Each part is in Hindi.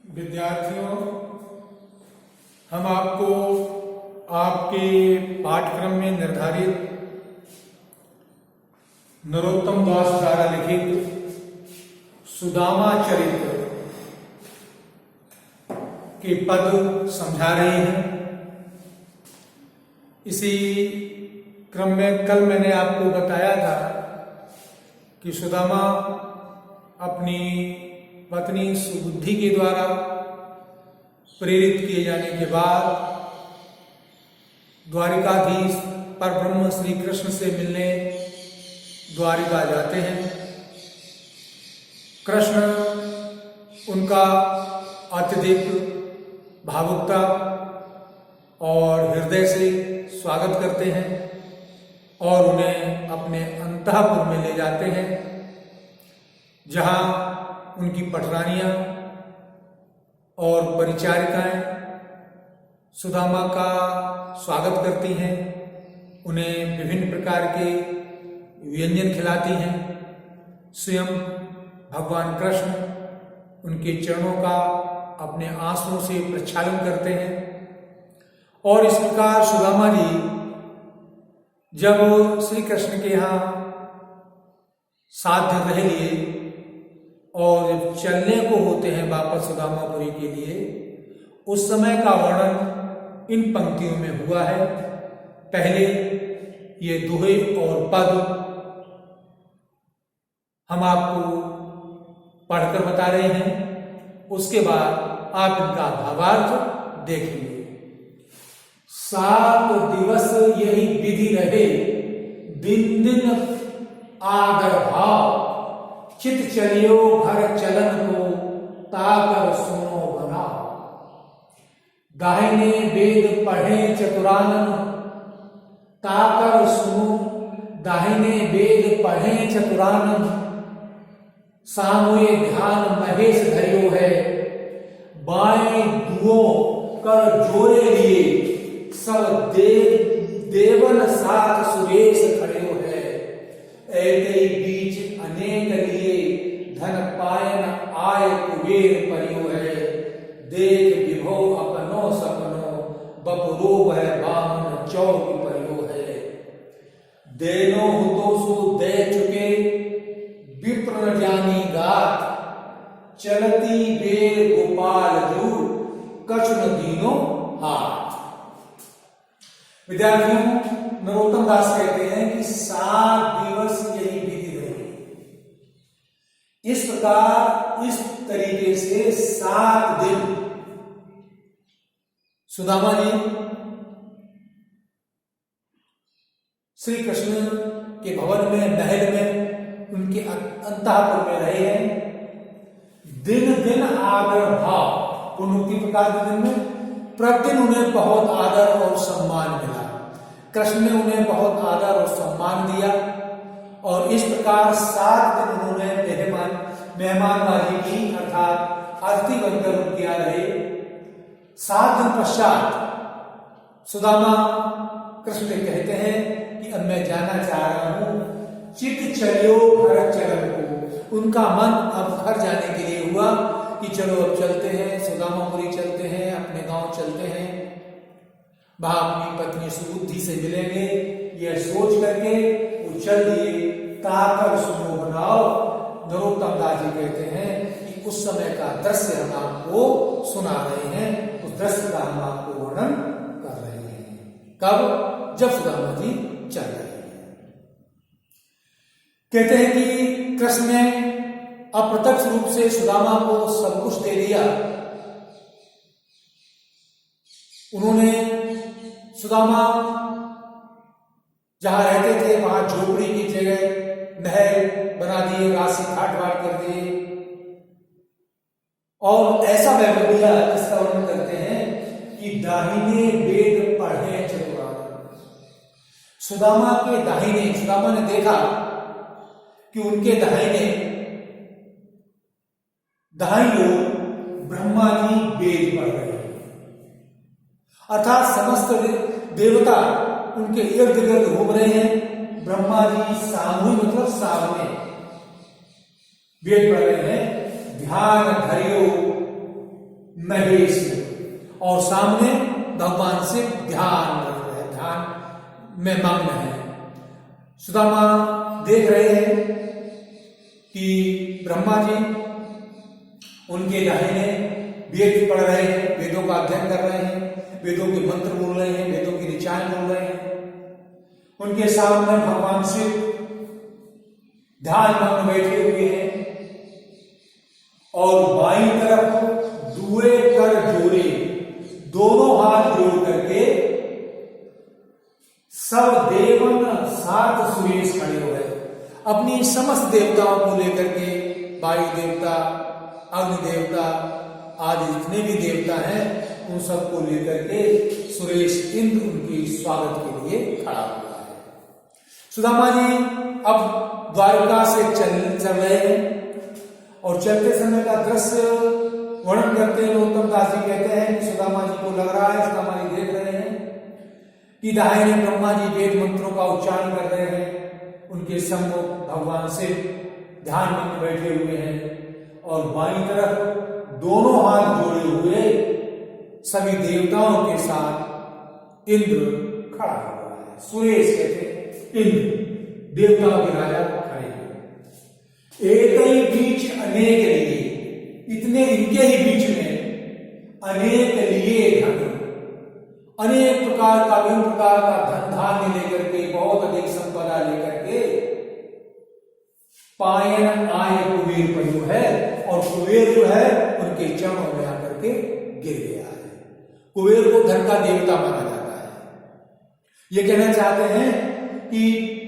विद्यार्थियों, हम आपको आपके पाठ्यक्रम में निर्धारित नरोत्तम दास द्वारा लिखित सुदामा चरित्र के पद समझा रहे हैं। इसी क्रम में कल मैंने आपको बताया था कि सुदामा अपनी पत्नी सुबुद्धि के द्वारा प्रेरित किए जाने के बाद द्वारिकाधीश परब्रह्म श्री कृष्ण से मिलने द्वारिका जाते हैं। कृष्ण उनका अत्यधिक भावुकता और हृदय से स्वागत करते हैं और उन्हें अपने अंतःपुर में ले जाते हैं, जहां उनकी पटरानियां और परिचारिकाएं सुदामा का स्वागत करती हैं, उन्हें विभिन्न प्रकार के व्यंजन खिलाती हैं। स्वयं भगवान कृष्ण उनके चरणों का अपने आंसुओं से प्रक्षालन करते हैं। और इस प्रकार सुदामा जी जब श्री कृष्ण के यहाँ 7 दिन रह लिए और जब चलने को होते हैं वापस सुदामापुरी के लिए, उस समय का वर्णन इन पंक्तियों में हुआ है। पहले ये दोहे और पद हम आपको पढ़कर बता रहे हैं, उसके बाद आप इनका भावार्थ देखेंगे। 7 दिवस यही विधि रहे, दिन दिन आदर भाव, चित चलियो घर चलन को, ताकर सुनो बना। दाहिने वेद पढ़े चतुरानन, ताकर सुनो। दाहिने वेद पढ़े चतुरानन, सामूए ध्यान महेश धरियो है। बाएं दुओ कर जोरे लिए, सब देवन साथ सुरेश खड़ियो है। ऐते बीच अनेक लिए, धन पायन आय कुबेर परियो है। देख विभो अपनो सपनो, बपुरो वह बामन चौक परियो है। देनो हुतोसु दे चुके, विप्र न जानी गात। चलती बेर गोपाल जू, कछु न दीनो हाथ। विद्यार्थियों, नरोत्तम दास कहते हैं कि 7 दिवस यही विधि रही। इस प्रकार इस तरीके से 7 दिन सुदामा जी श्री कृष्ण के भवन में, महल में, उनके अंतःपुर में रहे हैं। दिन दिन आदर भाव, उन्मुक्ति प्रकार के दिन में प्रतिदिन उन्हें बहुत आदर और सम्मान मिला। कृष्ण ने उन्हें बहुत आदर और सम्मान दिया और इस प्रकार 7 दिन उन्होंने मेहमानबाजी की, अर्थात अतिथि बनकर उनके यहाँ रहे। 7 दिन पश्चात सुदामा कृष्ण से कहते हैं कि अब मैं जाना चाह रहा हूं, चित चलियो घर चलन को। उनका मन अब घर जाने के लिए हुआ कि चलो अब चलते हैं, सुदामापुरी चलते हैं, अपने गांव चलते हैं, वहां अपनी पत्नी सुबुद्धि से मिलेंगे। यह सोच करके वो चल दिए। ताकर सुनो बनाओ। नरोत्तम दास जी कहते हैं कि उस समय का दृश्य हम आपको सुना रहे हैं, उस दृश्य का हम आपको वर्णन कर रहे हैं। कब? जब सुदामा जी चल रहे हैं। कहते हैं कि कृष्ण ने अप्रत्यक्ष रूप से सुदामा को सब कुछ दे दिया। उन्होंने सुदामा जहां रहते थे वहां झोपड़ी की जगह महल बना दिए, राशि घाट वाट कर दिए और ऐसा वैभव दिया जिसका वर्णन करते हैं कि दाहिने वेद पढ़े चतुरानन। सुदामा के दाहिने, सुदामा ने देखा कि उनके दाहिनी ओर ब्रह्मा जी वेद पढ़ रहे हैं, अर्थात समस्त देवता उनके इर्द गिर्द घूम रहे हैं। ब्रह्मा जी सामूहिक मतलब सामने वेद पढ़ रहे हैं। ध्यान धरियो महेश, और सामने भगवान से ध्यान कर रहे हैं, ध्यान में मग्न है। सुदामा देख रहे हैं कि ब्रह्मा जी उनके दाहिने वेद पढ़ रहे हैं, वेदों का अध्ययन कर रहे हैं, वेदों के मंत्र बोल रहे हैं, वेदों की ऋचाएं बोल रहे हैं। उनके सामने भगवान शिव ध्यान मग्न बैठे हुए हैं और बाईं तरफ दुए कर जोड़े, दोनों हाथ जोड़ करके सब देवन सात सुरेश खड़े हुए अपनी समस्त देवताओं को लेकर के, वायु देवता, अग्नि देवता आदि जितने भी देवता हैं उन सबको लेकर के सुरेश इंद्र उनके स्वागत के लिए खड़ा हुआ है। सुदामा जी अब द्वारका से चल रहे हैं और चलते समय का दृश्य वर्णन करते हैं। नरोत्तम दास जी कहते हैं कि सुदामा जी को लग रहा है, सुदामा जी देख रहे हैं कि दाहिने ब्रह्मा जी वेद मंत्रों का उच्चारण कर रहे हैं, उनके सम्मुख भगवान से ध्यान में बैठे हुए हैं और बाईं तरफ दोनों हाथ जोड़े हुए सभी देवताओं के साथ इंद्र खड़ा हुआ है। सुरेश कहते हैं इंद्र, देवताओं के राजा खड़े हैं। एक ही बीच अनेक लिए, इतने इनके ही बीच में अनेक लिए धन, अनेक प्रकार का, विभिन्न प्रकार का धन धान्य लेकर के, बहुत अधिक संपदा लेकर के पायन आय कुबेर पयो है और कुबेर जो है उनके चरणों में आकर के गिर गया है। कुबेर को धन का देवता माना जाता है। ये कहना चाहते हैं कि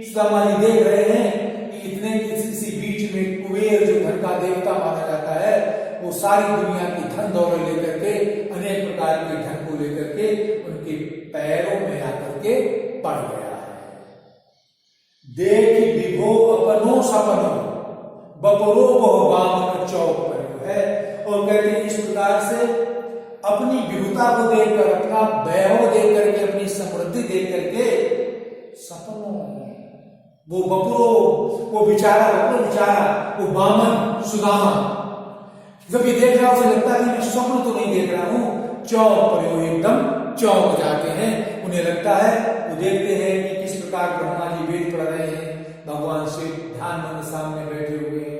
सुदामा जी देख रहे हैं कि इतने किसी बीच में कुबेर जो धन का देवता माना जाता है, वो सारी दुनिया की धन दौलत लेकर के, अनेक प्रकार के धन को लेकर के उनके पैरों में आकर के पड़ गया है। देख विभो अपनो सपनो बपरो बहु बामन चौक पर है, और कहते हैं इस प्रकार से अपनी विभुता को देखकर, अपना वैभव देख करके, अपनी समृद्धि देख करके सपनों, वो बपरो, वो बेचारा, वो बामन सुदामा जब ये देख रहा है उसे लगता है कि मैं स्वप्न तो नहीं देख रहा हूं, चौक पर वो एकदम चौक जाते हैं। उन्हें लगता है, वो देखते हैं कि किस प्रकार ब्रह्मा जी वेद पढ़ रहे हैं, भगवान शिव ध्यान में सामने बैठे हुए हैं,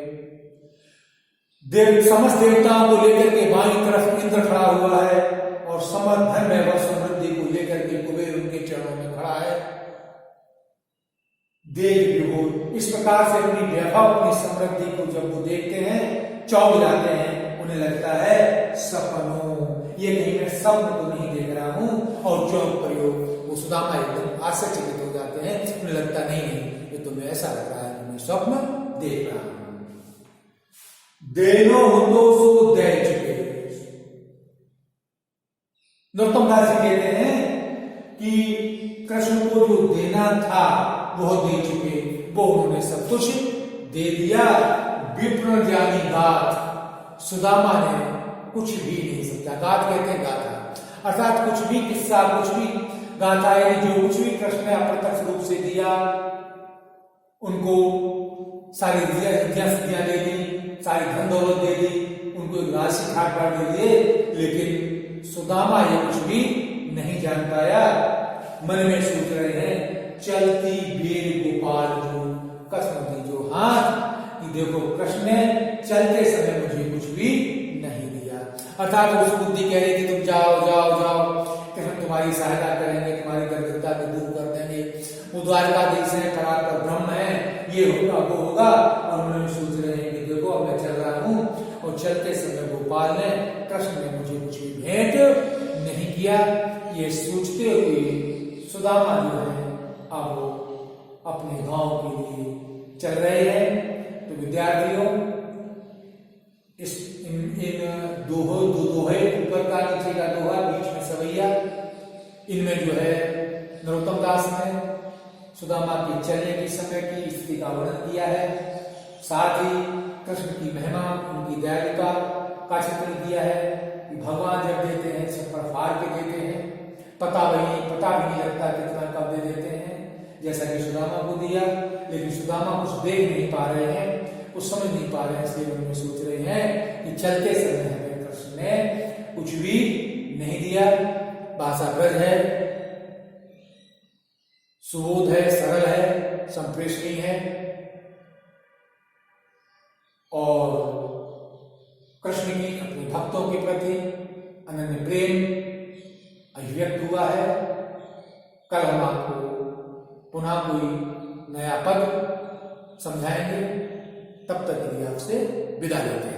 समस्त देवताओं को लेकर के बाईं तरफ इंद्र खड़ा हुआ है और समस्त धन वैभव समृद्धि को लेकर के कुबेर उनके चरणों में खड़ा है। देख विभोर, इस प्रकार से अपनी वैभव, अपनी समृद्धि को जब वो देखते हैं, चौंक जाते हैं। उन्हें लगता है सपनों, ये कहीं मैं स्वप्न तो नहीं देख रहा हूं, और चौंक प्रयोग वो सुदामा एकदम आश्चर्यचकित हो जाते हैं। उन्हें लगता नहीं, ये तो मैं ऐसा लग रहा है कि मैं स्वप्न देख रहा हूं। देनो हो सो दे चुके। नरोत्तम दास जी कहते हैं कि कृष्ण को जो देना था वो दे चुके, वो उन्होंने सब कुछ दे दिया। विप्र ज्ञानी गाथ, सुदामा ने कुछ भी नहीं समझा। गाथ कहते हैं गाथा, अर्थात कुछ भी किस्सा, कुछ भी गाथा, यानी जो कुछ भी कृष्ण ने अप्रत्यक्ष रूप से दिया, उनको सारी सिद्धियां दे दी, सारी धन दौलत दे दी, उनको राशि खाट बांट दे दिए, लेकिन सुदामा ये कुछ भी नहीं जान पाया। मन में सोच रहे हैं, चलती बेर गोपाल जो कसम दी जो हाथ, कि देखो कृष्ण ने चलते समय मुझे कुछ भी नहीं दिया। अर्थात उस बुद्धि कह रही थी तुम जाओ जाओ जाओ, कृष्ण तुम्हारी सहायता करेंगे, तुम्हारी दरिद्रता को दूर कर देंगे, वो द्वारकाधीश है, परात्पर ब्रह्म है, ये होगा वो होगा। और उन्होंने सोच रहे हैं कि देखो अब मैं चल रहा हूं, और चलते समय गोपाल ने, कृष्ण ने मुझे कुछ भी भेंट नहीं किया। ये सोचते हुए सुदामा जो है अब अपने गांव के लिए चल रहे हैं। तो विद्यार्थियों, इन दोहे, ऊपर का नीचे का दोहा, बीच में सवैया, इनमें जो है नरोत्तम दास ने सुदामा के चलने के समय की स्थिति का वर्णन किया है, साथ ही कृष्ण की महिमा, उनकी दयालुता का चित्रण किया है कि भगवान जब देते हैं सब पर फाड़ के देते हैं, पता भी नहीं लगता कितना कब दे देते हैं, जैसा कि सुदामा को दिया। लेकिन सुदामा कुछ देख नहीं पा रहे हैं, कुछ समझ नहीं पा रहे हैं, इसलिए मन में सोच रहे हैं कि चलते समय हमें कृष्ण ने कुछ दिया। भाषा ब्रज है, सुबोध है, सरल है, संप्रेषणीय है और कृष्ण की अपने भक्तों के प्रति अनन्य प्रेम अभिव्यक्त हुआ है। कल हम आपको पुनः कोई नया पद समझाएंगे। तब तक के लिए आपसे विदा लेते हैं।